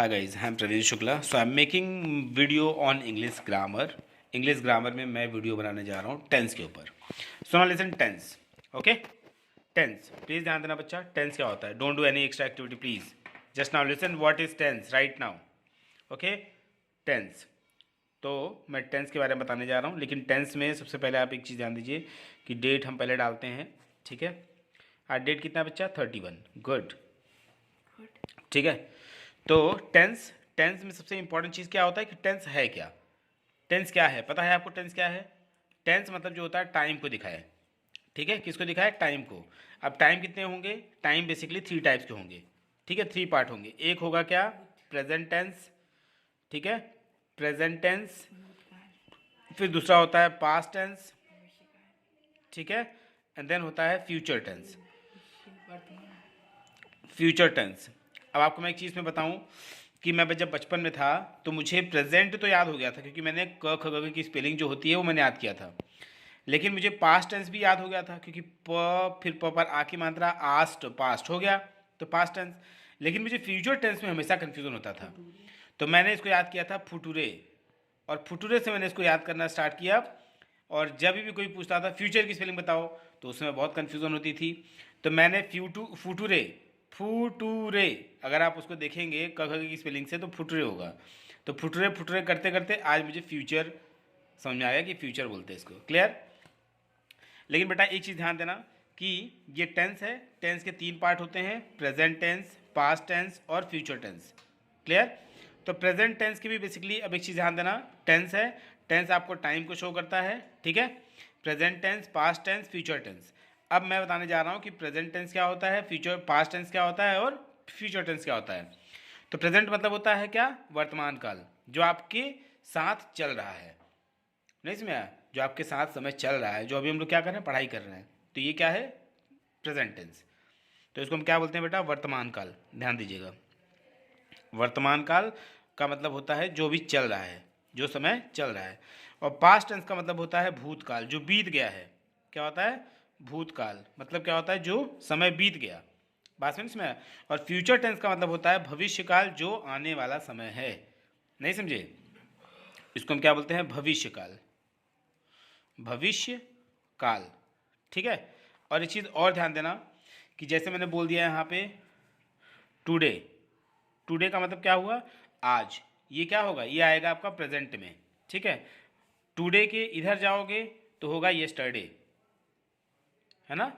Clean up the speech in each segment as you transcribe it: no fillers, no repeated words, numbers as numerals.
Hi guys, I am Pradesh Shukla. So I am making video on English grammar. English grammar में मैं video बनाने जा रहा हूँ टेंस के ऊपर. So now listen tense. Okay? Tense. Please ध्यान देना बच्चा. Tense क्या होता है? Don't do any extra activity please. Just now listen what is tense right now. Okay? Tense. तो मैं टेंस के बारे में बताने जा रहा हूँ, लेकिन टेंस में सबसे पहले आप एक चीज़ ध्यान दीजिए कि डेट हम पहले डालते हैं. ठीक है? आज डेट कितना बच्चा? 31. गुड. ठीक है. तो टेंस टेंस में सबसे इंपॉर्टेंट चीज़ क्या होता है कि टेंस है क्या. टेंस क्या है पता है आपको? टेंस क्या है? टेंस मतलब जो होता है टाइम को दिखाए. ठीक है, किसको दिखाए? टाइम को. अब टाइम कितने होंगे? टाइम बेसिकली 3 टाइप्स के होंगे. ठीक है, 3 पार्ट होंगे. एक होगा क्या? Present tense. ठीक है, प्रेजेंट टेंस. फिर दूसरा होता है पास्ट टेंस. ठीक है, एंड देन होता है फ्यूचर टेंस. Future tense. अब आपको मैं एक चीज़ में बताऊं कि मैं जब बचपन में था तो मुझे प्रेजेंट तो याद हो गया था, क्योंकि मैंने क ख ग की स्पेलिंग जो होती है वो मैंने याद किया था. लेकिन मुझे पास्ट टेंस भी याद हो गया था, क्योंकि फिर प पर आ की मात्रा आस्ट पास्ट हो गया तो पास्ट टेंस. लेकिन मुझे फ्यूचर टेंस में हमेशा कन्फ्यूज़न होता था, तो मैंने इसको याद किया था फुटूरे, और फुटूरे से मैंने इसको याद करना स्टार्ट किया. और जब भी कोई पूछता था फ्यूचर की स्पेलिंग बताओ तो उसमें बहुत कन्फ्यूज़न होती थी. तो मैंने फुटूरे फुटूरे, अगर आप उसको देखेंगे क ख की स्पेलिंग से तो फुटूरे होगा. तो फुटूरे फुटूरे करते करते आज मुझे फ्यूचर समझ में आया कि फ्यूचर बोलते हैं इसको. क्लियर? लेकिन बेटा एक चीज़ ध्यान देना कि ये टेंस है. टेंस के 3 पार्ट होते हैं: प्रेजेंट टेंस, पास्ट टेंस और फ्यूचर टेंस. क्लियर? तो प्रेजेंट टेंस की भी बेसिकली अब एक चीज़ ध्यान देना, टेंस है. टेंस आपको टाइम को शो करता है. ठीक है, present tense, past tense, future tense. अब मैं बताने जा रहा हूँ कि प्रेजेंट टेंस क्या होता है, फ्यूचर पास्ट टेंस क्या होता है और फ्यूचर टेंस क्या होता है. तो प्रेजेंट मतलब होता है क्या? वर्तमान काल, जो आपके साथ चल रहा है. नहीं समझ आया? जो आपके साथ समय चल रहा है, जो अभी हम लोग क्या कर रहे हैं, पढ़ाई कर रहे हैं, तो ये क्या है? Present tense. तो इसको हम क्या बोलते हैं बेटा? वर्तमान काल. ध्यान दीजिएगा, वर्तमान काल का मतलब होता है जो भी चल रहा है, जो समय चल रहा है. और पास्ट टेंस का मतलब होता है भूतकाल, जो बीत गया है. क्या होता है? भूतकाल. मतलब क्या होता है? जो समय बीत गया. बात समझ में? और फ्यूचर टेंस का मतलब होता है भविष्यकाल, जो आने वाला समय है. नहीं समझे? इसको हम क्या बोलते हैं? भविष्यकाल. भविष्य काल. ठीक है. और एक चीज़ और ध्यान देना कि जैसे मैंने बोल दिया यहाँ पे टुडे. टुडे का मतलब क्या हुआ? आज. ये क्या होगा? ये आएगा आपका प्रेजेंट में. ठीक है, टुडे के इधर जाओगे तो होगा येस्टरडे, है ना?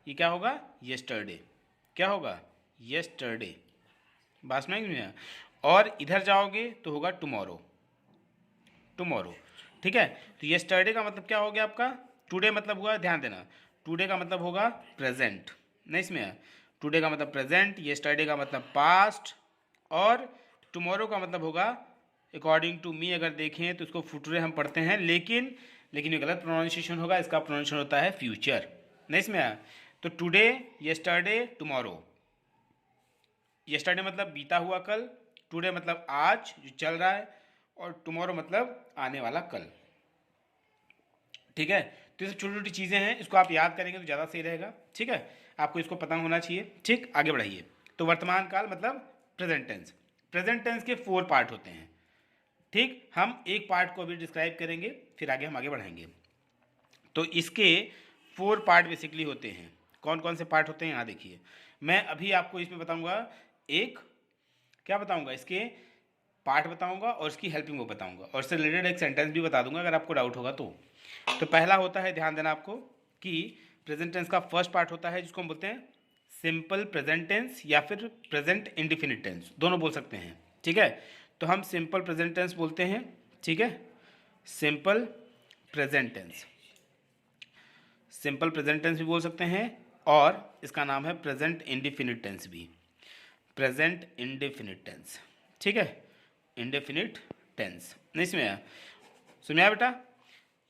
ये क्या होगा? येस्टरडे. क्या होगा? येस्टरडे. बात में नहीं? और इधर जाओगे तो होगा टुमारो. टुमारो. ठीक है, तो येस्टरडे का मतलब क्या हो गया आपका? टुडे मतलब हुआ, ध्यान देना, टुडे का मतलब होगा प्रेजेंट. नहीं इसमें? टुडे का मतलब प्रेजेंट, येस्टरडे का मतलब पास्ट, और टुमारो का मतलब होगा, अकॉर्डिंग टू मी अगर देखें तो इसको फुटरे हम पढ़ते हैं, लेकिन ये गलत प्रोनाउंसिएशन होगा. इसका प्रोनाउंसिएशन होता है फ्यूचर. नहीं इसमें? तो टुडे, येस्टरडे, टुमारो. येस्टरडे मतलब बीता हुआ कल, टुडे मतलब आज जो चल रहा है, और टुमारो मतलब आने वाला कल. ठीक है, तो ये सब छोटी छोटी चीज़ें हैं, इसको आप याद करेंगे तो ज़्यादा सही रहेगा. ठीक है, आपको इसको पता होना चाहिए. ठीक, आगे बढ़ाइए. तो वर्तमान काल मतलब प्रेजेंट टेंस. प्रेजेंट टेंस के 4 पार्ट होते हैं. ठीक, हम एक पार्ट को अभी डिस्क्राइब करेंगे, फिर आगे हम आगे बढ़ाएंगे. तो इसके 4 पार्ट बेसिकली होते हैं. कौन कौन से पार्ट होते हैं यहाँ देखिए. मैं अभी आपको इसमें बताऊंगा, एक क्या बताऊंगा, इसके पार्ट बताऊंगा और इसकी हेल्पिंग वो बताऊंगा, और इससे रिलेटेड एक सेंटेंस भी बता दूंगा अगर आपको डाउट होगा तो. पहला होता है, ध्यान देना आपको, कि प्रेजेंट टेंस का फर्स्ट पार्ट होता है जिसको हम बोलते हैं सिंपल प्रेजेंट टेंस या फिर प्रेजेंट इंडिफिनिट टेंस, दोनों बोल सकते हैं. ठीक है, तो हम सिंपल प्रेजेंट टेंस बोलते हैं. ठीक है, simple present tense. Simple present tense भी बोल सकते हैं, और इसका नाम है प्रेजेंट इंडिफिनिट टेंस भी. Present indefinite tense. ठीक है, इंडेफिनिट टेंस. नहीं समझा? सुनिए बेटा,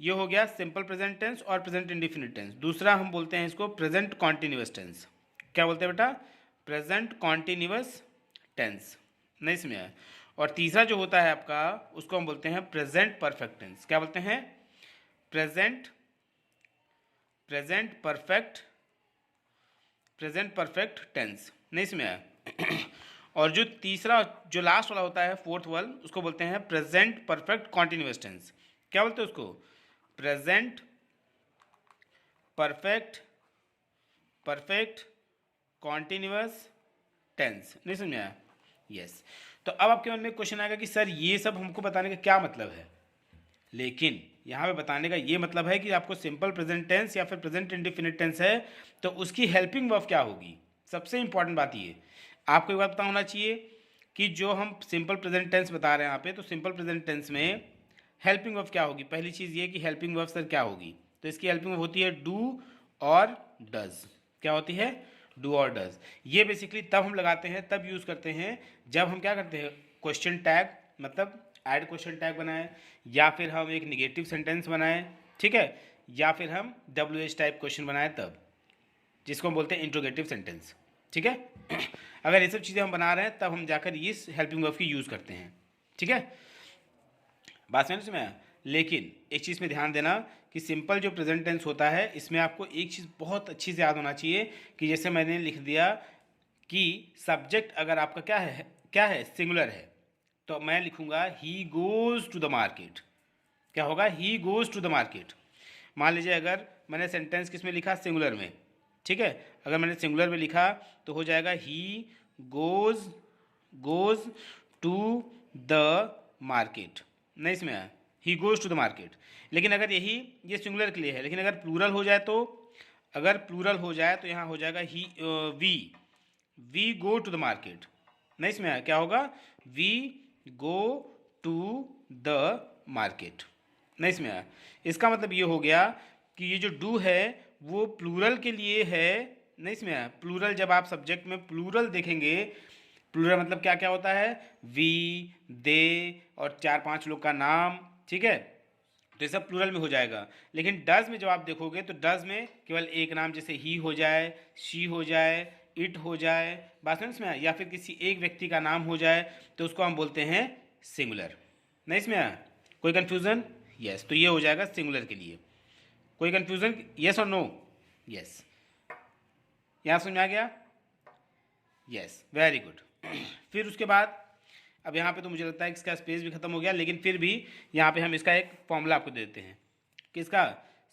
ये हो गया सिंपल प्रेजेंट टेंस और प्रेजेंट इंडेफिनिट टेंस. दूसरा हम बोलते हैं इसको प्रेजेंट कॉन्टिन्यूअस टेंस. क्या बोलते हैं बेटा? Present continuous tense. नहीं समझा? और तीसरा जो होता है आपका, उसको हम बोलते हैं प्रेजेंट परफेक्ट टेंस. क्या बोलते हैं? Present present perfect tense. नहीं समझा? और जो तीसरा जो लास्ट वाला होता है फोर्थ वाला, उसको बोलते हैं प्रेजेंट परफेक्ट कॉन्टिन्यूअस टेंस। क्या बोलते हैं उसको? Present perfect continuous tense. नहीं समझ में आया? यस। तो अब आपके मन में क्वेश्चन आएगा कि सर ये सब हमको बताने का क्या मतलब है? लेकिन यहाँ पे बताने का ये मतलब है कि आपको सिंपल प्रेजेंट टेंस या फिर प्रेजेंट इंडेफिनिट टेंस है तो उसकी हेल्पिंग वर्ब क्या होगी। सबसे इंपॉर्टेंट बात ये आपको एक बात पता होना चाहिए कि जो हम सिंपल प्रेजेंट टेंस बता रहे हैं यहाँ पे, तो सिंपल प्रेजेंट टेंस में हेल्पिंग वर्ब क्या होगी। पहली चीज़ ये कि हेल्पिंग वर्ब सर क्या होगी, तो इसकी हेल्पिंग वर्ब होती है डू और डज। क्या होती है? डू और डज। ये बेसिकली तब हम लगाते हैं, तब यूज़ करते हैं जब हम क्या करते हैं, क्वेश्चन टैग मतलब ऐड क्वेश्चन टैग बनाएं, या फिर हम एक निगेटिव सेंटेंस बनाएं, ठीक है, या फिर हम WH टाइप क्वेश्चन बनाएं, तब, जिसको हम बोलते हैं इंट्रोगेटिव सेंटेंस। ठीक है। अगर ये सब चीज़ें हम बना रहे हैं तब हम जाकर इस हेल्पिंग वर्ब की यूज़ करते हैं। ठीक है, बात समझ में आया? लेकिन एक चीज़ में ध्यान देना कि सिंपल जो प्रेजेंट टेंस होता है इसमें आपको एक चीज़ बहुत अच्छी से याद होना चाहिए कि जैसे मैंने लिख दिया कि सब्जेक्ट अगर आपका क्या है सिंगुलर है, तो मैं लिखूंगा he goes to the market. क्या होगा? He goes to the market. मान लीजिए अगर मैंने सेंटेंस किस में लिखा? सिंगुलर में। ठीक है, अगर मैंने सिंगुलर में लिखा तो हो जाएगा he goes to the market. नहीं इसमें आया? He goes to the market. लेकिन अगर ये सिंगुलर के लिए है, लेकिन अगर प्लूरल हो जाए तो यहाँ हो जाएगा ही we go to the market. नहीं इसमें आया? क्या होगा? We go to the market. नहीं इसमें आया? इसका मतलब ये हो गया कि ये जो डू है वो प्लूरल के लिए है। नहीं इसमें आया? प्लूरल, जब आप सब्जेक्ट में प्लूरल देखेंगे, प्लूरल मतलब क्या क्या होता है? वी, दे और 4-5 लोग का नाम। ठीक है, तो ये सब प्लूरल में हो जाएगा। लेकिन डज में जब आप देखोगे तो डज में केवल एक नाम, जैसे ही हो जाए, शी हो जाए, इट हो जाए, बात समझ में आया? या फिर किसी एक व्यक्ति का नाम हो जाए तो उसको हम बोलते हैं सिंगुलर। नहीं इसमें आया? कोई कन्फ्यूज़न? यस। तो ये हो जाएगा सिंगुलर के लिए। कोई कन्फ्यूज़न? यस और नो? यस। यहाँ समझ में आ गया? Yes, very good. फिर उसके बाद अब यहाँ पे तो मुझे लगता है कि इसका स्पेस भी खत्म हो गया, लेकिन फिर भी यहाँ पे हम इसका एक फॉर्मूला आपको देते हैं। किसका?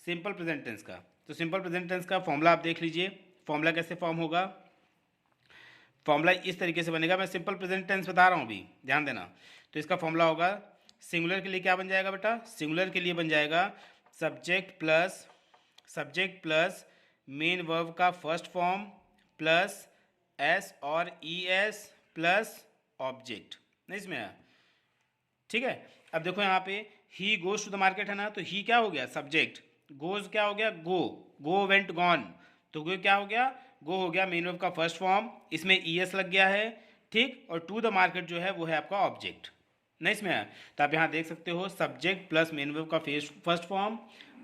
सिंपल प्रेजेंट टेंस का। तो सिंपल प्रेजेंट टेंस का फॉर्मूला आप देख लीजिए। फॉर्मूला कैसे फॉर्म होगा? फॉर्मूला इस तरीके से बनेगा। मैं सिंपल प्रेजेंट टेंस बता रहा हूँ अभी, ध्यान देना। तो इसका फॉर्मूला होगा, सिंगुलर के लिए क्या बन जाएगा बेटा? सिंगुलर के लिए बन जाएगा सब्जेक्ट प्लस मेन वर्ब का फर्स्ट फॉर्म प्लस एस और ई एस प्लस ऑब्जेक्ट। नहीं इसमें आया? ठीक है, अब देखो यहाँ पे he goes to the market है ना, तो ही क्या हो गया? सब्जेक्ट। गोज क्या हो गया? Go went gone. तो गो क्या हो गया? गो हो गया मेन वर्ब का फर्स्ट फॉर्म, इसमें ई एस लग गया है। ठीक, और टू द मार्केट जो है वो है आपका ऑब्जेक्ट। नहीं इसमें आया? तो आप यहाँ देख सकते हो सब्जेक्ट प्लस मेन वर्ब का फर्स्ट फॉर्म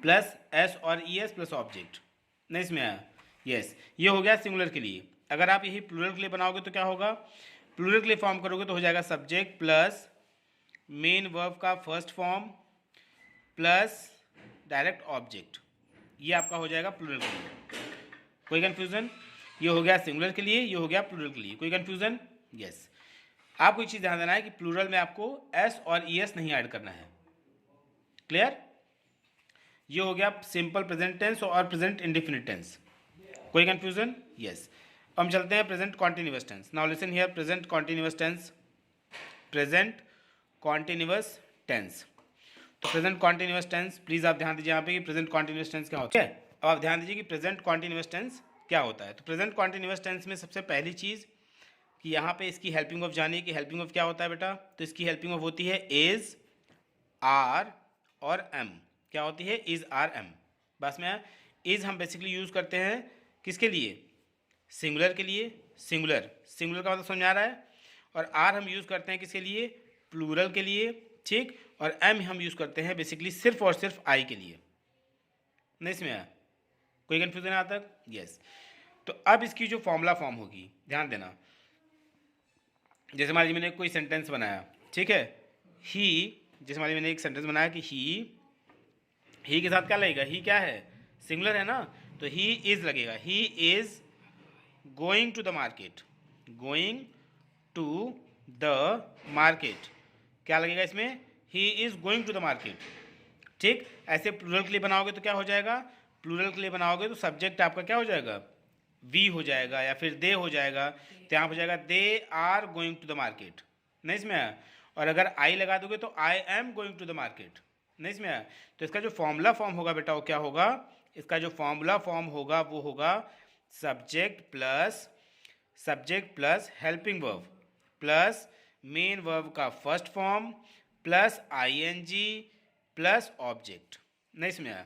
प्लस एस और ई एस प्लस ऑब्जेक्ट। नहीं इसमें आया? यस। ये हो गया सिंगुलर के लिए। अगर आप यही प्लूरल के लिए बनाओगे तो क्या होगा? प्लूरल के लिए फॉर्म करोगे तो हो जाएगा सब्जेक्ट प्लस मेन वर्ब का first form plus direct object. ये आपका हो जाएगा प्लूरल के लिए। कोई कन्फ्यूजन? ये हो गया सिंगुलर के लिए, ये हो गया प्लूरल के लिए। कोई कन्फ्यूजन? यस। आपको एक चीज़ ध्यान देना है कि प्लूरल में आपको एस और ई एस नहीं ऐड करना है। क्लियर? ये हो गया सिंपल प्रेजेंट टेंस और प्रेजेंट इंडेफिनिट टेंस। कोई कन्फ्यूजन? यस। हम चलते हैं present continuous tense. Now listen here, present continuous tense. Present continuous tense. तो प्रेजेंट कॉन्टिन्यूअस टेंस, प्लीज आप ध्यान दीजिए यहाँ पे कि प्रेजेंट कॉन्टिन्यूअस टेंस क्या होता है। अब आप ध्यान दीजिए कि प्रेजेंट कॉन्टिन्यूअस टेंस क्या होता है। तो प्रेजेंट कॉन्टिन्यूअस टेंस में सबसे पहली चीज़ कि यहाँ पे इसकी हेल्पिंग ऑफ जानिए कि हेल्पिंग ऑफ क्या होता है बेटा। तो इसकी हेल्पिंग ऑफ होती है इज, आर और एम। क्या होती है? Is, are, am. बस में इज हम बेसिकली यूज़ करते हैं किसके लिए? सिंगुलर के लिए। सिंगुलर का मतलब समझ आ रहा है। और आर हम यूज़ करते हैं किसके लिए? प्लूरल के लिए। ठीक, और एम हम यूज़ करते हैं बेसिकली सिर्फ और सिर्फ आई के लिए। नहीं इसमें आया? कोई कन्फ्यूजन है यहाँ तक? यस। तो अब इसकी जो फॉर्मूला फॉर्म होगी, ध्यान देना। जैसे मान लीजिए मैंने कोई सेंटेंस बनाया, ठीक है, ही, जैसे मान लीजिए मैंने एक सेंटेंस बनाया कि ही के साथ क्या लगेगा? ही क्या है? सिंगुलर है ना, तो ही इज लगेगा। He is going to the market. Going to the market, क्या लगेगा इसमें, he is going to the market. ठीक, ऐसे प्लूरल के लिए बनाओगे तो क्या हो जाएगा, प्लूरल के लिए बनाओगे तो सब्जेक्ट आपका क्या हो जाएगा, वी हो जाएगा या फिर दे हो जाएगा, तो यहाँ हो जाएगा they are going to the market, नहीं इसमें आया। और अगर आई लगा दोगे तो I am going to the market, नहीं इसमें आया। तो इसका जो फॉर्मूला फॉर्म होगा बेटा वो क्या होगा, इसका जो फॉर्मूला फॉर्म होगा वो होगा subject plus helping verb plus main verb का first form plus ING plus object, नहीं इसमें आया।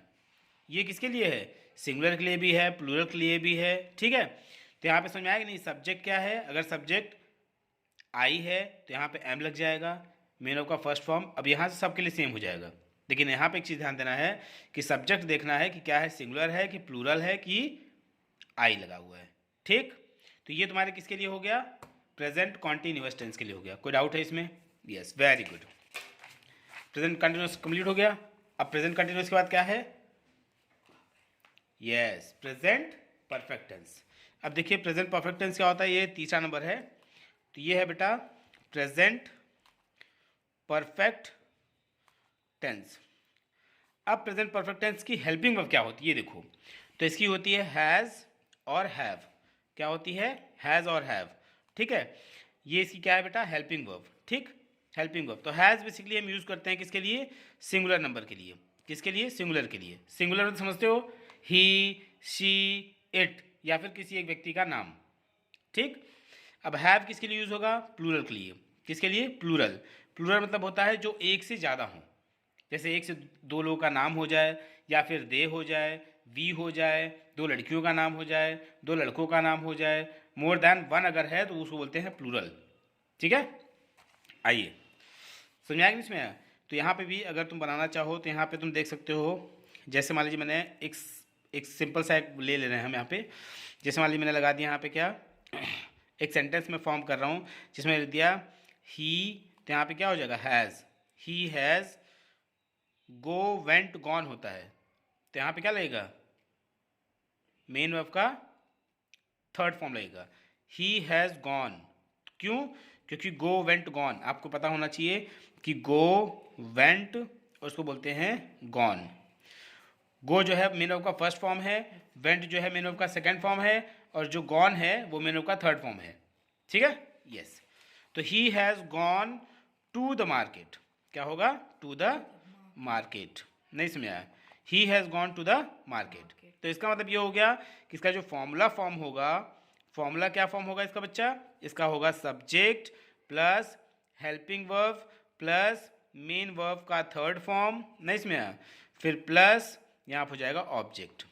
ये किसके लिए है, सिंगुलर के लिए भी है, प्लूरल के लिए भी है, ठीक है। तो यहाँ पे समझ में आएगा नहीं, सब्जेक्ट क्या है, अगर सब्जेक्ट आई है तो यहाँ पे एम लग जाएगा, मेन वर्ब का फर्स्ट फॉर्म। अब यहाँ से सबके लिए सेम हो जाएगा, लेकिन यहाँ पे एक चीज़ ध्यान देना है कि सब्जेक्ट देखना है कि क्या है, सिंगुलर है कि प्लूरल है कि आई लगा हुआ है। ठीक, तो ये तुम्हारे किसके लिए हो गया, प्रेजेंट कॉन्टिन्यूअस टेंस के लिए हो गया। कोई डाउट है इसमें, yes very good. Present continuous complete हो गया। अब प्रेजेंट कंटिन्यूअस के बाद क्या है, यस प्रेजेंट परफेक्ट टेंस। अब देखिए प्रेजेंट परफेक्ट टेंस क्या होता है, ये तीसरा नंबर है। तो ये है बेटा प्रेजेंट परफेक्ट टेंस। अब प्रेजेंट परफेक्ट टेंस की हेल्पिंग वर्ब क्या होती है, ये देखो। तो इसकी होती है हैज़ और हैव। क्या होती है, हैज़ और हैव, ठीक है। ये इसकी क्या है बेटा, हेल्पिंग वर्ब, ठीक, हेल्पिंग वर्ब। तो हैज़ बेसिकली हम यूज़ करते हैं किसके लिए, सिंगुलर नंबर के लिए। किसके लिए, सिंगुलर के लिए। सिंगुलर मतलब समझते हो, ही शी इट या फिर किसी एक व्यक्ति का नाम, ठीक। अब हैव किसके लिए यूज़ होगा, प्लूरल के लिए। किसके लिए, प्लूरल। प्लूरल मतलब होता है जो एक से ज़्यादा हो, जैसे एक से दो लोगों का नाम हो जाए या फिर दे हो जाए, वी हो जाए, दो लड़कियों का नाम हो जाए, दो लड़कों का नाम हो जाए, मोर देन वन अगर है तो उसको बोलते हैं प्लूरल, ठीक है। आइए समझ आएगा इसमें। तो यहाँ पे भी अगर तुम बनाना चाहो तो यहाँ पे तुम देख सकते हो, जैसे मान लीजिए मैंने एक सिंपल सा एक ले रहे हैं हम यहाँ पे। जैसे मान लीजिए मैंने लगा दिया यहाँ पे क्या, एक सेंटेंस में फॉर्म कर रहा हूँ जिसमें लिख दिया ही, तो यहाँ पे क्या हो जाएगा, has, he has go went gone होता है, तो यहाँ पे क्या लगेगा, मेन वर्ब का थर्ड फॉर्म लगेगा, ही हैज़ गॉन। क्यों, क्योंकि गो वेंट गॉन आपको पता होना चाहिए कि गो वेंट उसको बोलते हैं गॉन। गो जो है मेन वर्ब का फर्स्ट फॉर्म है, वेंट जो है मेन वर्ब का सेकंड फॉर्म है, और जो गॉन है वो मेन वर्ब का थर्ड फॉर्म है, ठीक है, यस। तो he has gone to the market, क्या होगा, टू द मार्केट, नहीं समझ आया, he has gone to the market. तो इसका मतलब ये हो गया कि इसका जो फॉर्मूला फॉर्म होगा, फॉर्मूला क्या फॉर्म होगा इसका बच्चा, इसका होगा subject plus helping verb plus main verb का थर्ड फॉर्म, नहीं इसमें आया, फिर प्लस यहाँ हो जाएगा ऑब्जेक्ट।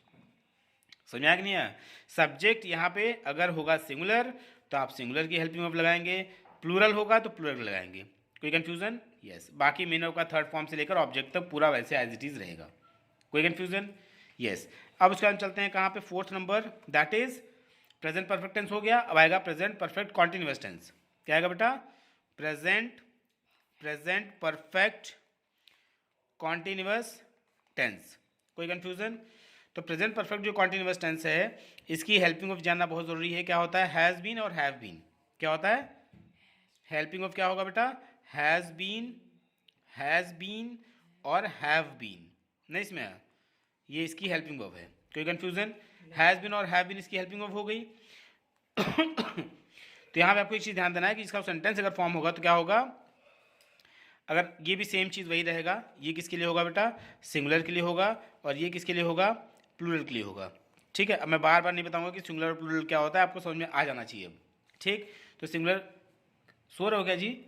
समझ में आया कि नहीं आया। सब्जेक्ट यहाँ पे अगर होगा सिंगुलर तो आप सिंगुलर की हेल्पिंग वर्ब लगाएंगे, प्लूरल होगा तो प्लूरल लगाएंगे। कोई कन्फ्यूजन, यस। बाकी मेन वर्ब का थर्ड फॉर्म से लेकर ऑब्जेक्ट तक पूरा वैसे एज इट इज़ रहेगा। कोई कन्फ्यूजन, यस। अब उसके बाद चलते हैं कहाँ पे, fourth number, that is present perfect tense हो गया। अब आएगा प्रेजेंट परफेक्ट कॉन्टिन्यूअस टेंस। क्या आएगा बेटा, प्रेजेंट परफेक्ट कॉन्टिन्यूअस टेंस। कोई कन्फ्यूजन। तो प्रेजेंट परफेक्ट जो कॉन्टिन्यूअस टेंस है इसकी हेल्पिंग ऑफ जानना बहुत ज़रूरी है। क्या होता है, हैज़ बीन और हैव बीन। क्या होता है, हेल्पिंग ऑफ क्या होगा बेटा, हैज़ बीन और हैव बीन, नहीं इसमें आया, ये इसकी हेल्पिंग वर्ब है। कोई कन्फ्यूजन, हैज़ बीन और हैव बीन इसकी हेल्पिंग वर्ब हो गई। तो यहाँ पे आपको एक चीज़ ध्यान देना है कि इसका सेंटेंस अगर फॉर्म होगा तो क्या होगा, अगर ये भी सेम चीज़ वही रहेगा, ये किसके लिए होगा बेटा, सिंगुलर के लिए होगा, और ये किसके लिए होगा, प्लूरल के लिए होगा, ठीक है। अब मैं बार बार नहीं बताऊंगा कि सिंगुलर और प्लूरल क्या होता है, आपको समझ में आ जाना चाहिए अब, ठीक। तो सिंगुलर सो रहे हो क्या जी,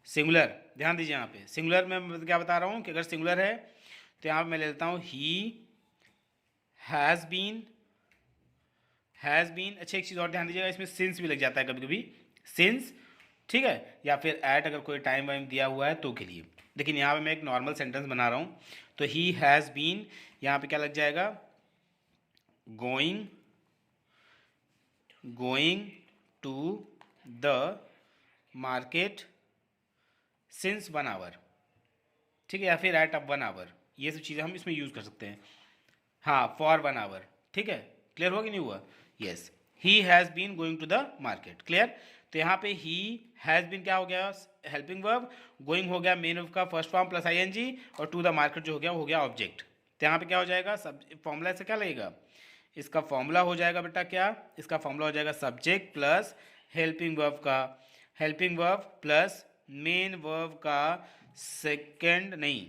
सिंगुलर ध्यान दीजिए यहाँ पे। सिंगुलर में क्या बता रहा हूँ कि अगर सिंगुलर है तो यहाँ पे मैं ले लेता हूँ ही हैज़ बीन। अच्छा एक चीज़ और ध्यान दीजिएगा, इसमें सिंस भी लग जाता है कभी कभी, सिंस, ठीक है, या फिर एट अगर कोई टाइम वाइम दिया हुआ है तो के लिए। लेकिन यहाँ पे मैं एक नॉर्मल सेंटेंस बना रहा हूँ, तो ही हैज़ बीन, यहाँ पे क्या लग जाएगा, going to the market since 1 hour, ठीक है, या फिर एट अप 1 आवर, ये सब चीज़ें हम इसमें यूज़ कर सकते हैं। हाँ, फॉर 1 आवर, ठीक है, क्लियर हुआ कि नहीं हुआ, yes. He has been going to the market, clear. तो यहाँ पे ही हैज़ बीन क्या हो गया, हेल्पिंग वर्ब, गोइंग हो गया मेन वर्ब का फर्स्ट फॉर्म प्लस आईएनजी, और टू द मार्केट जो हो गया वो हो गया ऑब्जेक्ट। तो यहाँ पे क्या हो जाएगा, सब फॉर्मूला से क्या लगेगा, इसका फॉर्मूला हो जाएगा बेटा क्या, इसका फॉर्मूला हो जाएगा सब्जेक्ट प्लस हेल्पिंग वर्ब का, helping verb plus main verb का सेकंड नहीं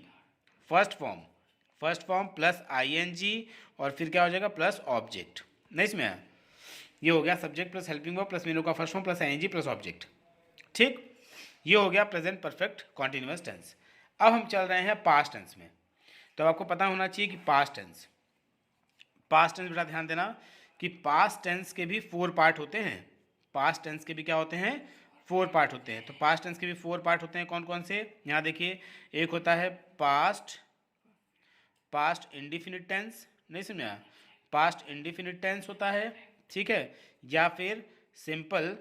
फर्स्ट फॉर्म प्लस आईएनजी, और फिर क्या हो जाएगा प्लस ऑब्जेक्ट। नहीं इसमें है, ये हो गया subject plus helping verb plus main verb का first form plus ING plus object. ठीक, ये हो गया प्रेजेंट परफेक्ट कॉन्टिन्यूअस टेंस। अब हम चल रहे हैं पास्ट टेंस में। तो आपको पता होना चाहिए कि पास्ट टेंस बेटा ध्यान देना कि पास्ट टेंस के भी 4 पार्ट होते हैं। पास्ट टेंस के भी क्या होते हैं, 4 पार्ट होते हैं। तो पास्ट टेंस के भी 4 पार्ट होते हैं, कौन कौन से, यहाँ देखिए, एक होता है पास्ट इंडिफिनिट टेंस, नहीं समझा, पास्ट इंडिफिनिट टेंस होता है, ठीक है, या फिर सिंपल,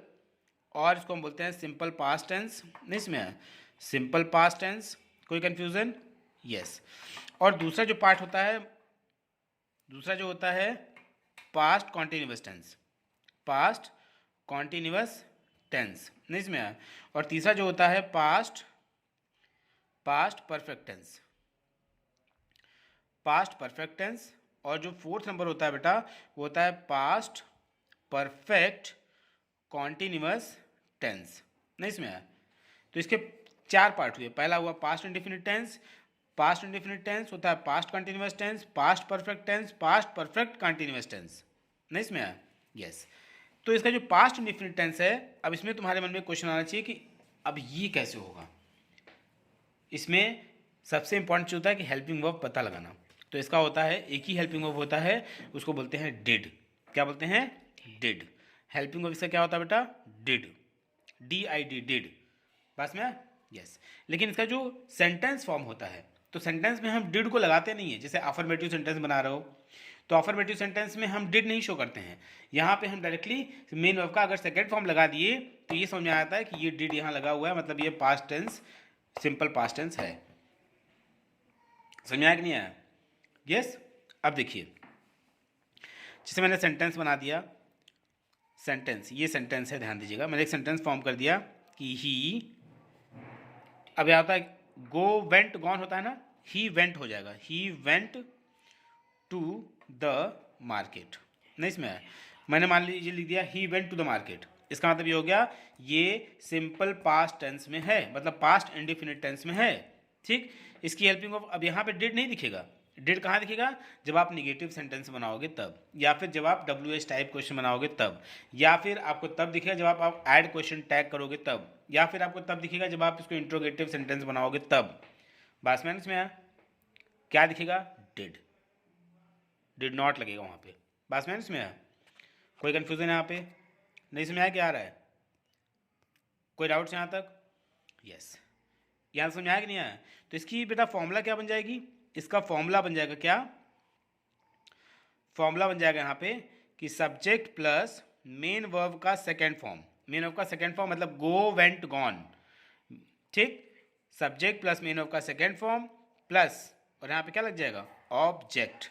और इसको हम बोलते हैं सिंपल पास्ट टेंस, नहीं समझा, सिंपल पास्ट टेंस। कोई कंफ्यूजन, यस। और दूसरा जो पार्ट होता है, दूसरा जो होता है past continuous tense, past continuous tense, नहीं इसमें आया। और तीसरा जो होता है past perfect tense, past perfect tense. और जो फोर्थ नंबर होता है बेटा वो होता है पास्ट परफेक्ट कॉन्टिन्यूअस टेंस, नहीं इसमें आया। तो इसके 4 पार्ट हुए। पहला हुआ past indefinite tense, past indefinite tense होता है past continuous tense, past perfect tense, past perfect continuous tense, नहीं इसमें आया, यस। तो इसका जो पास्ट इंडेफिनिट टेंस है, अब इसमें तुम्हारे मन में क्वेश्चन आना चाहिए कि अब ये कैसे होगा। इसमें सबसे इंपॉर्टेंट होता है कि हेल्पिंग वर्ब पता लगाना। तो इसका होता है एक ही हेल्पिंग वर्ब होता है, उसको बोलते हैं डिड। क्या बोलते हैं, डिड। हेल्पिंग वर्ब इसका क्या होता है बेटा, डिड, DID, डिड, बस में, यस। लेकिन इसका जो सेंटेंस फॉर्म होता है, तो सेंटेंस में हम डिड को लगाते नहीं है। जैसे अफर्मेटिव सेंटेंस बना रहे हो तो अफर्मेटिव सेंटेंस में हम डिड नहीं शो करते हैं। यहाँ पे हम डायरेक्टली मेन वर्ब का अगर सेकेंड फॉर्म लगा दिए तो ये समझ में आता है कि ये डिड यहाँ लगा हुआ है, मतलब ये past tense, simple past tense है। समझ में आया कि नहीं आया, यस। अब देखिए, जैसे मैंने सेंटेंस बना दिया, सेंटेंस, ये सेंटेंस है, ध्यान दीजिएगा, मैंने एक सेंटेंस फॉर्म कर दिया कि ही, अब यहाँ होता है गो वेंट गॉन होता है ना, ही वेंट हो जाएगा, he went to the market, नहीं इसमें है। मैंने मान लीजिए लिख दिया he went to the market, इसका मतलब ये हो गया ये सिंपल पास्ट टेंस में है, मतलब पास्ट इंडेफिनिट टेंस में है, ठीक। इसकी हेल्पिंग ऑफ, अब यहाँ पे डिड नहीं दिखेगा। डिड कहाँ दिखेगा, जब आप निगेटिव सेंटेंस बनाओगे तब, या फिर जब आप WH टाइप क्वेश्चन बनाओगे तब, या फिर आपको तब दिखेगा जब आप ऐड क्वेश्चन टैग करोगे तब, या फिर आपको तब दिखेगा जब आप इसको इंट्रोगेटिव सेंटेंस बनाओगे तब। बात में इसमें आया, क्या दिखेगा, डिड नॉट लगेगा वहाँ पे। बात में इसमें आया, कोई कन्फ्यूजन है यहाँ पे, नहीं समझ आया क्या आ रहा है, कोई डाउट्स यहाँ तक, यस। यहाँ समझ आया कि नहीं आया। तो इसकी बेटा फॉर्मूला क्या बन जाएगी, इसका फॉर्मूला बन जाएगा क्या, फॉर्मूला बन जाएगा यहाँ पे कि सब्जेक्ट प्लस मेन वर्ब का सेकेंड फॉर्म, मेन वर्ब का सेकेंड फॉर्म मतलब गो वेंट गॉन, ठीक। सब्जेक्ट प्लस मेन वर्ब का सेकेंड फॉर्म प्लस, और यहाँ पे क्या लग जाएगा, ऑब्जेक्ट।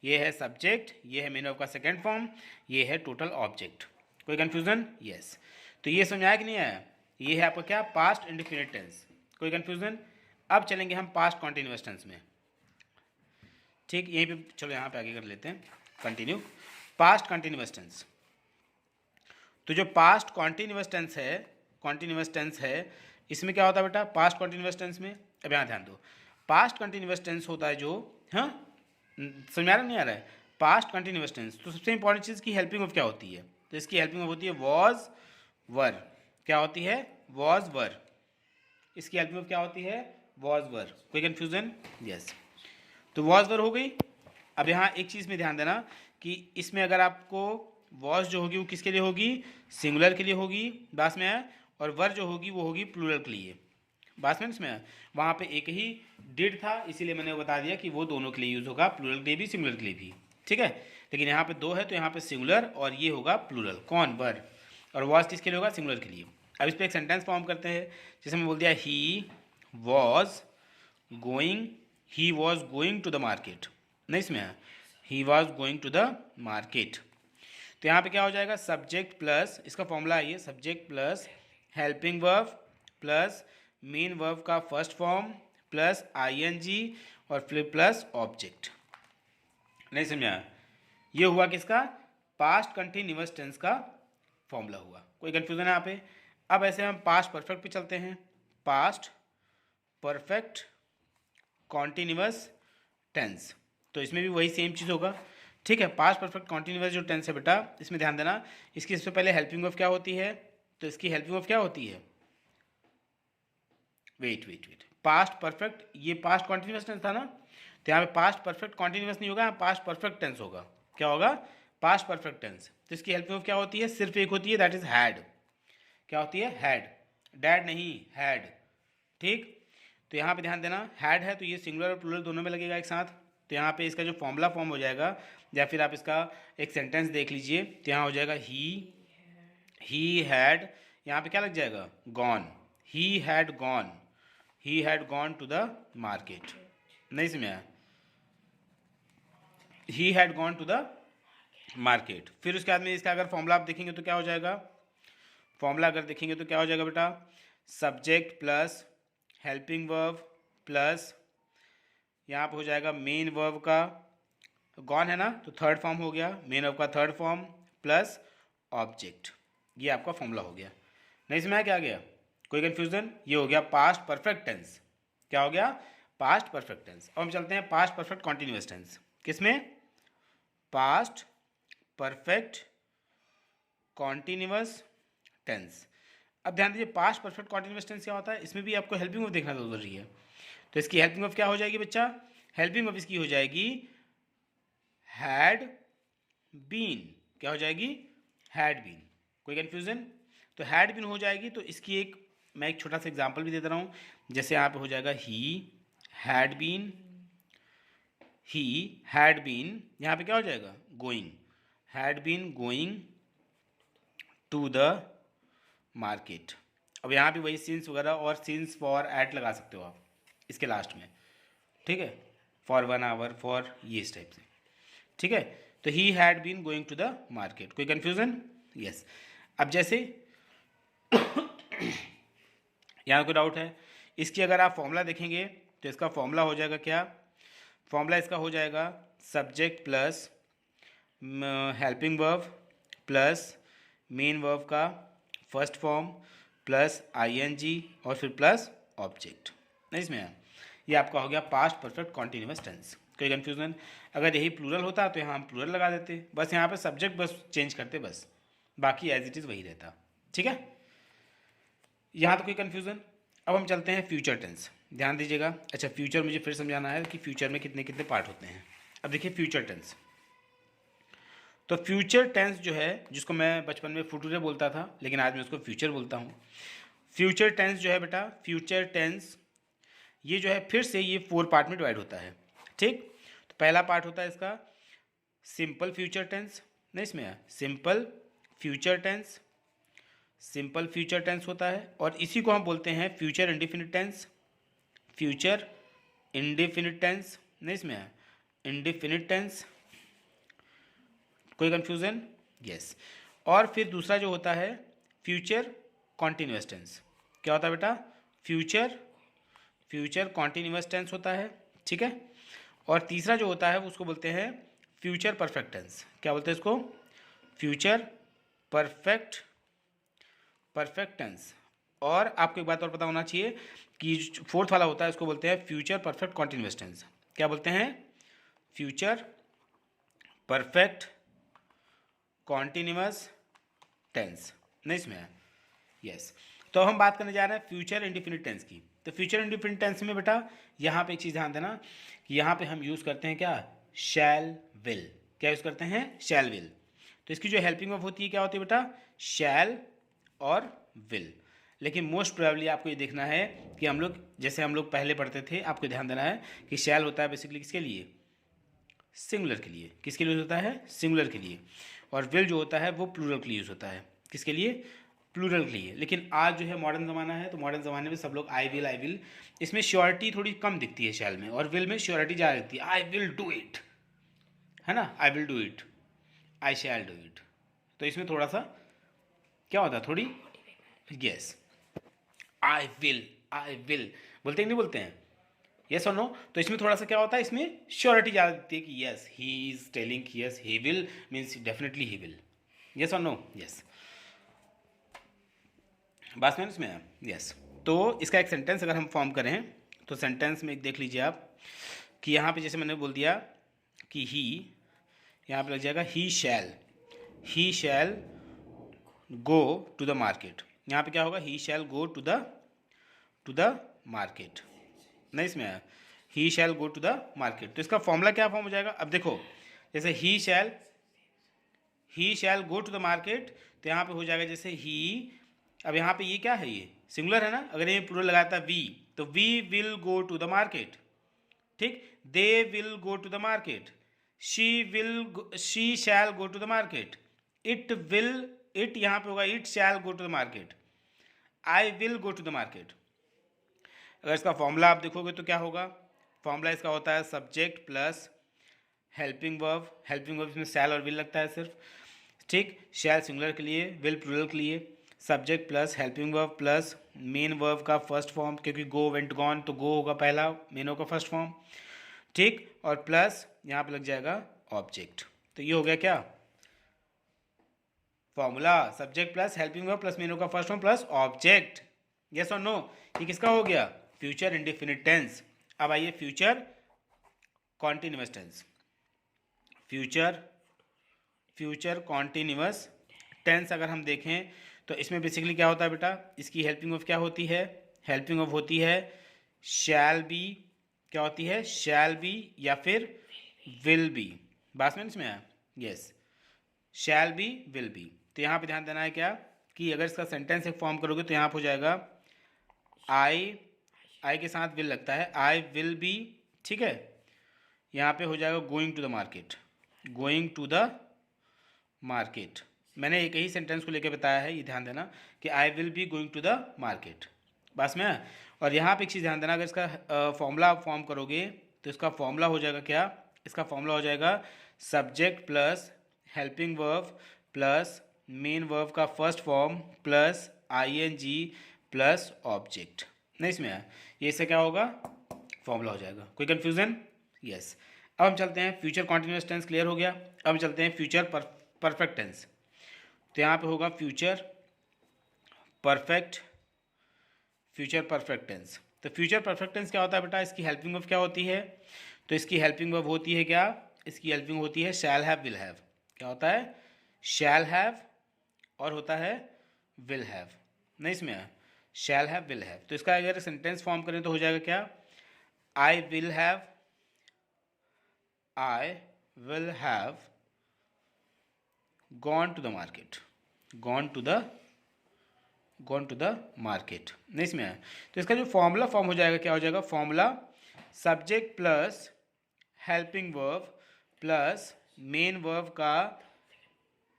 ये है सब्जेक्ट, ये है मेन वर्ब का सेकेंड फॉर्म, ये है टोटल ऑब्जेक्ट। कोई कंफ्यूजन, यस। तो ये समझ आया कि नहीं आया, ये है आपका क्या, पास्ट इंडेफिनिट टेंस। कोई कंफ्यूजन। अब चलेंगे हम पास्ट कॉन्टिन्यूअस टेंस में, ठीक। यहीं पे चलो यहाँ पे आगे कर लेते हैं, कंटिन्यू। पास्ट कॉन्टिन्यूअस टेंस, तो जो पास्ट कॉन्टिन्यूअस टेंस है, इसमें क्या होता है बेटा, पास्ट कॉन्टिन्यूअस टेंस में, अब यहाँ ध्यान दो, पास्ट कॉन्टिन्यूअस टेंस होता है जो, हाँ समझ आ रहा नहीं आ रहा है, पास्ट कॉन्टिन्यूअस टेंस। तो सबसे इंपॉर्टेंट चीज़ की हेल्पिंग ऑफ क्या होती है, तो इसकी हेल्पिंग ऑफ होती है वॉज वर। क्या होती है, वॉज वर। इसकी हेल्पिंग ऑफ क्या होती है, वॉज वर। कोई कंफ्यूजन, यस। तो वॉज वर हो गई। अब यहाँ एक चीज़ में ध्यान देना कि इसमें अगर आपको वॉज जो होगी वो किसके लिए होगी, सिंगुलर के लिए होगी, बात में है, और वर जो होगी वो होगी प्लूरल के लिए, बात में इसमें है। वहाँ पे एक ही डिड था, इसीलिए मैंने बता दिया कि वो दोनों के लिए यूज़ होगा, प्लूरल के लिए भी सिंगुलर के लिए भी, ठीक है। लेकिन यहाँ पे 2 है तो यहाँ पे सिंगुलर और ये होगा प्लूरल, कौन, वर, और वॉज किसके लिए होगा, सिंगुलर के लिए। अब इस पर एक सेंटेंस फॉर्म करते हैं, जैसे मैं बोल दिया he was going to the market, नहीं इसमें है, he was going to the market. तो यहाँ पे क्या हो जाएगा, सब्जेक्ट प्लस, इसका फॉर्मूला है ये, subject plus helping verb plus main verb का फर्स्ट फॉर्म प्लस आईएनजी और फिर प्लस ऑब्जेक्ट। नहीं समझा? ये हुआ किसका, पास्ट कंटिन्यूअस टेंस का फॉर्मूला हुआ। कोई कंफ्यूजन है यहाँ पे? अब ऐसे हम पास्ट परफेक्ट पे चलते हैं। पास्ट परफेक्ट कॉन्टिन्यूअस टेंस, तो इसमें भी वही सेम चीज़ होगा। ठीक है, पास्ट परफेक्ट कॉन्टिन्यूअस जो टेंस है बेटा, इसमें ध्यान देना, इसकी सबसे पहले हेल्पिंग वर्ब क्या होती है, तो इसकी हेल्पिंग वर्ब क्या होती है, वेट, पास्ट परफेक्ट, ये पास्ट कॉन्टिन्यूअस टेंस था ना, तो यहाँ पे पास्ट परफेक्ट कॉन्टिन्यूअस नहीं होगा, पास्ट परफेक्ट टेंस होगा। क्या होगा, पास्ट परफेक्ट टेंस। तो इसकी हेल्पिंग वर्ब क्या होती है, सिर्फ एक होती है, दैट इज हैड। क्या होती है, हैड, डैड नहीं, हैड। ठीक, तो यहाँ पे ध्यान देना, हैड है तो ये सिंगुलर और प्लूरल दोनों में लगेगा एक साथ। तो यहाँ पे इसका जो फॉर्मूला फॉर्म हो जाएगा, या फिर आप इसका एक सेंटेंस देख लीजिए, तो यहाँ हो जाएगा ही हैड, यहाँ पे क्या लग जाएगा, gone, he had gone to the market. नहीं समझा, he had gone to the market. फिर उसके बाद में इसका अगर फॉर्मूला आप देखेंगे तो क्या हो जाएगा, फॉर्मूला अगर देखेंगे तो क्या हो जाएगा बेटा, subject plus helping verb plus यहाँ पे हो जाएगा मेन वर्ब का, गॉन है ना, तो थर्ड फॉर्म हो गया, मेन वर्ब का थर्ड फॉर्म प्लस ऑब्जेक्ट। ये आपका फॉर्मूला हो गया। नहीं समझ क्या गया, कोई कंफ्यूजन? ये हो गया पास्ट परफेक्ट टेंस। क्या हो गया, पास्ट परफेक्ट टेंस। अब हम चलते हैं पास्ट परफेक्ट कॉन्टिन्यूअस टेंस। किसमें, पास्ट परफेक्ट कॉन्टिन्यूअस टेंस। अब ध्यान दीजिए, पास्ट परफेक्ट कॉन्टिन्यूअस टेंस क्या होता है, इसमें भी आपको हेल्पिंग वर्ब देखना जरूरी है। तो इसकी हेल्पिंग वर्ब क्या हो जाएगी बच्चा, हेल्पिंग वर्ब इसकी हो जाएगी हैड बीन। क्या हो जाएगी, हैड बीन। कोई कंफ्यूजन? तो हैड बीन हो जाएगी, तो इसकी एक मैं एक छोटा सा एग्जांपल भी दे रहा हूँ। जैसे यहाँ पे हो जाएगा ही हैड बीन, यहाँ पे क्या हो जाएगा, going, had been going to the market. अब यहाँ पे वही सीन्स वगैरह और सीन्स फॉर एट लगा सकते हो आप इसके लास्ट में। ठीक है, फॉर 1 आवर, फॉर ये इस टाइप से। ठीक है, तो he had been going to the market. कोई कंफ्यूजन? यस। अब जैसे यहाँ कोई डाउट है, इसकी अगर आप फॉर्मूला देखेंगे तो इसका फॉर्मूला हो जाएगा क्या, फॉर्मूला इसका हो जाएगा subject plus helping verb plus main verb का फर्स्ट फॉर्म प्लस आईएनजी और फिर प्लस ऑब्जेक्ट। नहीं इसमें ये आपका हो गया पास्ट परफेक्ट कॉन्टिन्यूअस टेंस। कोई कंफ्यूजन? अगर यही प्लूरल होता तो यहाँ हम प्लूरल लगा देते, बस यहाँ पे सब्जेक्ट बस चेंज करते, बस बाकी एज इट इज़ वही रहता। ठीक है, यहाँ तो कोई कंफ्यूजन? अब हम चलते हैं फ्यूचर टेंस। ध्यान दीजिएगा। अच्छा, फ्यूचर मुझे फिर समझाना है कि फ्यूचर में कितने कितने पार्ट होते हैं। अब देखिए फ्यूचर टेंस, तो फ्यूचर टेंस जो है, जिसको मैं बचपन में फुटूरे बोलता था, लेकिन आज मैं उसको फ्यूचर बोलता हूँ। फ्यूचर टेंस जो है बेटा, फ्यूचर टेंस ये जो है फिर से ये 4 पार्ट में डिवाइड होता है। ठीक, तो पहला पार्ट होता है इसका सिंपल फ्यूचर टेंस। नहीं इसमें है simple future tense, simple future tense होता है, और इसी को हम बोलते हैं future indefinite tense, future indefinite tense. नहीं इसमें है इंडिफिनिट टेंस। कोई कंफ्यूजन? यस। और फिर दूसरा जो होता है फ्यूचर कॉन्टिन्यूअस टेंस। क्या होता है बेटा, फ्यूचर कॉन्टिन्यूअस टेंस होता है। ठीक है, और तीसरा जो होता है उसको बोलते हैं फ्यूचर परफेक्ट टेंस। क्या बोलते हैं इसको, फ्यूचर परफेक्ट टेंस। और आपको एक बात और पता होना चाहिए कि फोर्थ वाला होता है उसको बोलते हैं फ्यूचर परफेक्ट कॉन्टिन्यूअस टेंस। क्या बोलते हैं, फ्यूचर परफेक्ट कॉन्टिन्यूअस टेंस। नहीं इसमें है, यस। तो हम बात करने जा रहे हैं फ्यूचर इंडिफिनिट टेंस की। तो फ्यूचर इंडिफिनिट टेंस में बेटा यहाँ पे एक चीज़ ध्यान देना कि यहाँ पे हम यूज़ करते हैं क्या, शैल विल। क्या यूज़ करते हैं, शैल विल। तो इसकी जो हेल्पिंग वर्ब होती है क्या होती है बेटा, शैल और विल। लेकिन मोस्ट प्रोबेबली आपको ये देखना है कि हम लोग पहले पढ़ते थे, आपको ध्यान देना है कि शैल होता है बेसिकली किसके लिए, सिंगुलर के लिए। किसके लिए होता है, सिंगुलर के लिए। और विल जो होता है वो प्लूरल के लिए यूज़ होता है। किसके लिए, प्लूरल के लिए। लेकिन आज जो है मॉडर्न ज़माना है, तो मॉडर्न ज़माने में सब लोग आई विल, इसमें श्योरिटी थोड़ी कम दिखती है शैल में, और विल में श्योरिटी ज़्यादा दिखती है। आई विल डू इट, है ना, I will do it, I shall do it. तो इसमें थोड़ा सा क्या होता है, थोड़ी यस, आई विल बोलते हैं नहीं बोलते हैं, यस और नो। तो इसमें थोड़ा सा क्या होता है, इसमें श्योरिटी ज़्यादा देती है कि yes he is telling yes he will, means definitely he will, yes और नो, यस। बात में इसमें यस। तो इसका एक सेंटेंस अगर हम फॉर्म करें तो सेंटेंस में एक देख लीजिए आप कि यहाँ पे जैसे मैंने बोल दिया कि ही, यहाँ पे लग जाएगा ही शैल गो टू द मार्केट। यहाँ पे क्या होगा, ही शैल गो टू द मार्केट, नहीं इसमें आया, ही शैल गो टू द मार्केट। तो इसका फॉर्मूला क्या फॉर्म हो जाएगा, अब देखो जैसे ही शैल गो टू द मार्केट, तो यहाँ पे हो जाएगा जैसे ही, अब यहाँ पे ये क्या है, ये सिंगुलर है ना, अगर ये प्लूरल लगाता वी तो we will go to the market, ठीक, they will go to the market, she shall go to the market, it यहाँ पे होगा it shall go to the market, I will go to the market. अगर इसका formula आप देखोगे तो क्या होगा, फॉर्मूला इसका होता है सब्जेक्ट प्लस हेल्पिंग वर्ब इसमें शैल और विल लगता है सिर्फ, ठीक, शैल सिंगुलर के लिए, विल प्लूरल के लिए, subject plus helping verb plus main verb का फर्स्ट फॉर्म, क्योंकि गो वेंट गॉन तो गो होगा पहला, मेन होगा फर्स्ट फॉर्म, ठीक, और प्लस यहाँ पे लग जाएगा ऑब्जेक्ट। तो ये हो गया क्या formula, subject plus helping verb plus main होगा first form plus object, yes और नो। ये किसका हो गया, फ्यूचर इंडेफिनिट टेंस। अब आइए future continuous tense, future continuous tense अगर हम देखें तो इसमें बेसिकली क्या होता है बेटा, इसकी हेल्पिंग ऑफ क्या होती है, हेल्पिंग ऑफ होती है शैल बी, क्या होती है, शैल बी या फिर विल बी, बात में इसमें आया, yes, shall be will be. तो यहाँ पे ध्यान देना है क्या कि अगर इसका सेंटेंस एक फॉर्म करोगे तो यहाँ पे हो जाएगा आई के साथ विल लगता है, आई विल बी, ठीक है, यहाँ पे हो जाएगा गोइंग टू द मार्केट, मैंने एक ही सेंटेंस को लेकर बताया है, ये ध्यान देना कि I will be going to the market, बस में। और यहाँ पे एक चीज़ ध्यान देना, अगर इसका फॉर्मूला आप फॉर्म करोगे तो इसका फॉर्मूला हो जाएगा क्या, इसका फॉर्मूला हो जाएगा subject plus helping verb plus main verb का first form plus ING plus object, नहीं इसमें है, ये इससे क्या होगा फॉर्मूला हो जाएगा। कोई कन्फ्यूजन, यस। अब हम चलते हैं फ्यूचर कॉन्टिन्यूअस टेंस, क्लियर हो गया। अब हम चलते हैं फ्यूचर परफेक्ट टेंस। तो यहाँ पे होगा फ्यूचर परफेक्ट टेंस। तो फ्यूचर परफेक्ट टेंस क्या होता है बेटा, इसकी हेल्पिंग वर्ब क्या होती है, तो इसकी हेल्पिंग वर्ब होती है क्या, इसकी हेल्पिंग होती है शैल हैव विल हैव, क्या होता है शैल हैव और होता है विल हैव, नहीं इसमें है शैल हैव विल हैव। तो इसका अगर सेंटेंस फॉर्म करें तो हो जाएगा क्या, I will have gone to the market, नहीं इसमें है। तो इसका जो फॉर्मूला फॉर्म हो जाएगा क्या हो जाएगा, formula subject plus helping verb plus main verb का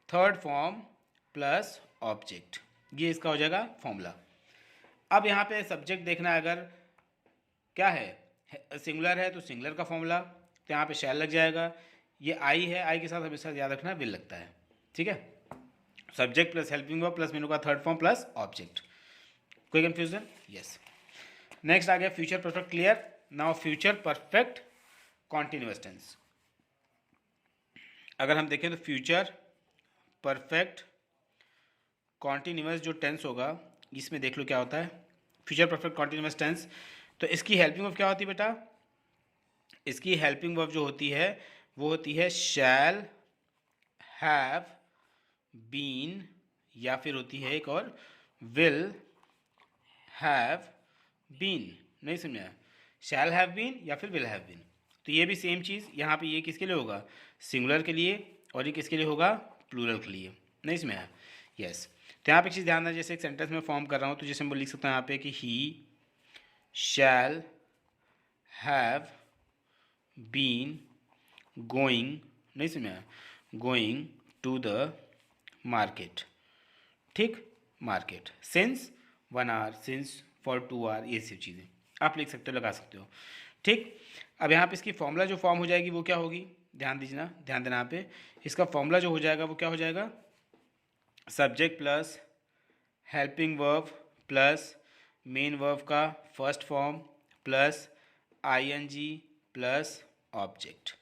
थर्ड फॉर्म प्लस ऑब्जेक्ट, ये इसका हो जाएगा फॉर्मूला। अब यहाँ पे सब्जेक्ट देखना है, अगर क्या है सिंगुलर है तो सिंगुलर का फॉर्मूला, तो यहाँ पे शैल लग जाएगा, ये आई है, आई के साथ हमेशा याद रखना विल लगता है, ठीक है, subject plus helping verb plus मेनू का थर्ड फॉर्म प्लस ऑब्जेक्ट। कोई कंफ्यूजन, यस। नेक्स्ट आ गया future perfect, clear. Now future perfect continuous tense, अगर हम देखें तो फ्यूचर परफेक्ट कॉन्टिन्यूअस जो टेंस होगा इसमें देख लो क्या होता है, फ्यूचर परफेक्ट कॉन्टिन्यूअस टेंस। तो इसकी हेल्पिंग वर्ब क्या होती है बेटा, इसकी हेल्पिंग वर्ब जो होती है वो होती है शैल हैव बीन, या फिर होती है एक और विल हैव बीन, नहीं समझा, शैल हैव बीन या फिर विल हैव बीन। तो ये भी सेम चीज़ यहाँ पे, ये किसके लिए होगा सिंगुलर के लिए और ये किसके लिए होगा प्लूरल के लिए, नहीं इसमें है, यस। तो यहाँ पे एक चीज़ ध्यान देना, जैसे एक सेंटेंस में फॉर्म कर रहा हूँ तो जैसे मैं लिख सकता हूँ यहाँ पे कि he shall have been going, नहीं समझा, गोइंग टू द मार्केट, ठीक, market since 1 hour, since for 2 hour, ये सब चीज़ें आप लिख सकते हो, लगा सकते हो, ठीक। अब यहाँ पे इसकी फॉर्मूला जो फॉर्म हो जाएगी वो क्या होगी, ध्यान देना यहाँ पे, इसका फॉर्मूला जो हो जाएगा वो क्या हो जाएगा, subject plus helping verb plus main verb का first form plus ING plus object,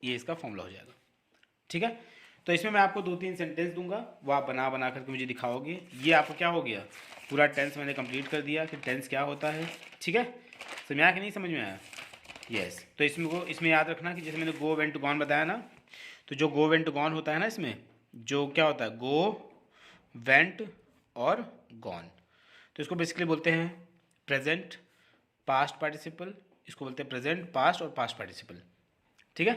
ये इसका फॉर्मूला हो जाएगा। ठीक है, तो इसमें मैं आपको 2-3 सेंटेंस दूंगा, वो आप बना बना करके मुझे दिखाओगे। ये आपको क्या हो गया, पूरा टेंस मैंने कंप्लीट कर दिया कि टेंस क्या होता है। ठीक है, समझ में आया कि नहीं समझ में आया? यस, तो इसमें याद रखना कि जैसे मैंने गो वेंट गॉन बताया ना, तो जो गो वेंट गॉन होता है ना, इसमें जो क्या होता है, गो वेंट और गॉन, तो इसको बेसिकली बोलते हैं प्रेजेंट पास्ट पार्टिसिपल, इसको बोलते हैं प्रेजेंट पास्ट और पास्ट पार्टिसिपल। ठीक है,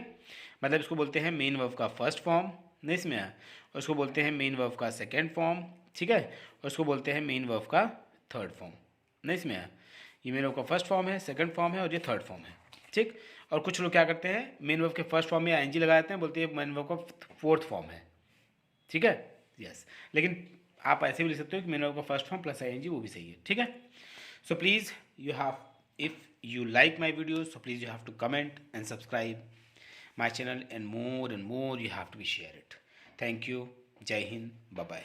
मतलब इसको बोलते हैं मेन वर्ब का फर्स्ट फॉर्म, नहीं इसमें आया, और इसको बोलते हैं मेन वर्ब का सेकेंड फॉर्म। ठीक है, और इसको बोलते हैं मेन वर्ब का थर्ड फॉर्म, नहीं इसमें आया। ये मेन वर्ब का फर्स्ट फॉर्म है, सेकंड फॉर्म है और ये थर्ड फॉर्म है। ठीक, और कुछ लोग क्या करते हैं, मेन वर्ब के फर्स्ट फॉर्म में आईएनजी लगा देते हैं, बोलते हैं मेन वर्ब का फोर्थ फॉर्म है। ठीक है, यस, लेकिन आप ऐसे भी लिख सकते हो कि मेन वर्ब का फर्स्ट फॉर्म प्लस आईएनजी, वो भी सही है। ठीक है, so please you have, if you like my videos, so please you have to comment and subscribe my channel, and more you have to share it. Thank you. Jai Hind. Bye bye.